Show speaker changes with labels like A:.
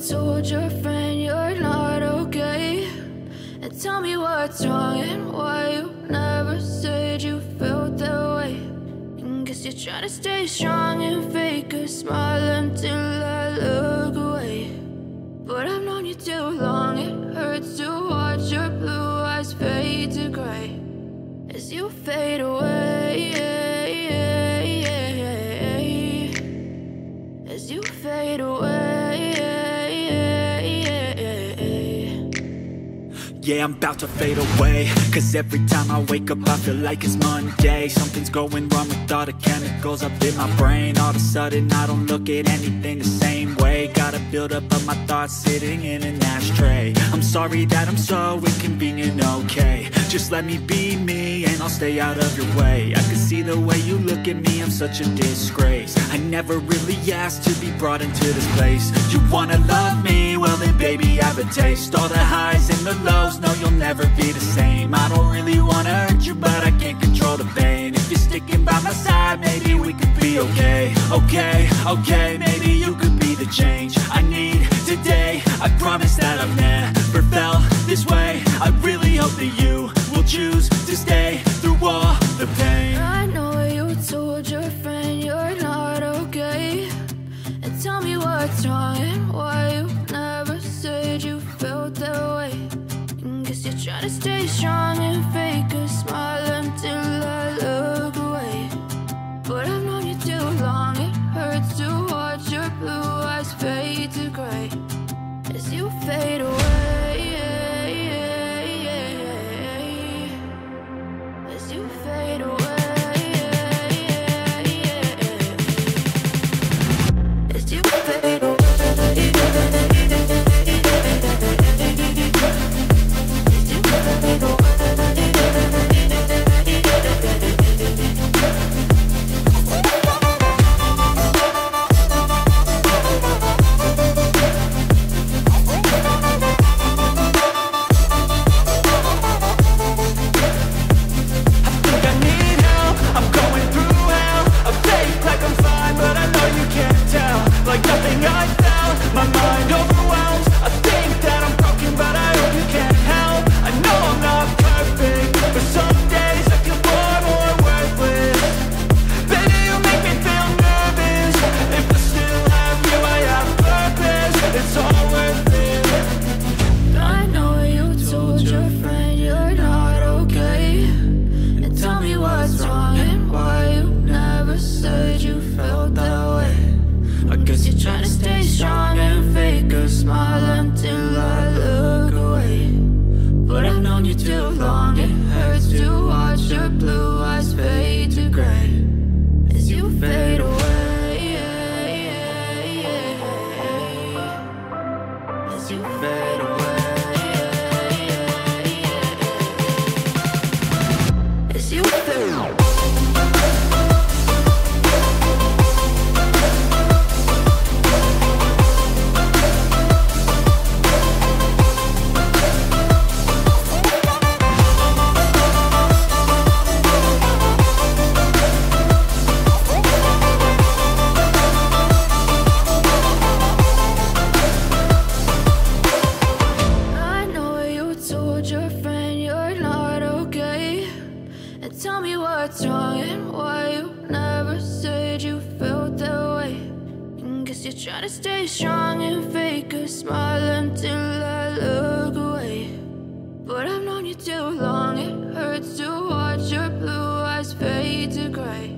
A: told your friend you're not okay, and tell me what's wrong and why you never said you felt that way. And guess you're trying to stay strong and fake a smile until I look away. But I've known you too long, it hurts to watch your blue eyes fade to gray as you fade away, as you fade away.
B: Yeah, I'm about to fade away, 'cause every time I wake up I feel like it's Monday. Something's going wrong with all the chemicals up in my brain. All of a sudden I don't look at anything the same way. Gotta build up of my thoughts sitting in an ashtray. I'm sorry that I'm so inconvenient, okay. Just let me be me and I'll stay out of your way. I can see the way you look at me, I'm such a disgrace. I never really asked to be brought into this place. You wanna love me? Well then baby have a taste. All the highs and the lows, no you'll never be the same. I don't really wanna hurt you but I can't control the pain. If you're sticking by my side maybe we could be okay. Okay, okay, maybe you could be the change I need today. I promise that I've never felt this way. I really hope that you will choose to stay through all the pain.
A: I know you told your friend you're not okay, and tell me what's wrong and why you never said you felt that way. And guess you're trying to stay strong and fake a smile until I look away. But I've known you too long, it hurts to watch your blue eyes fade to gray as you fade away, as you fade away, as you fade away. But I've known you too long, it hurts to watch your blue eyes fade to gray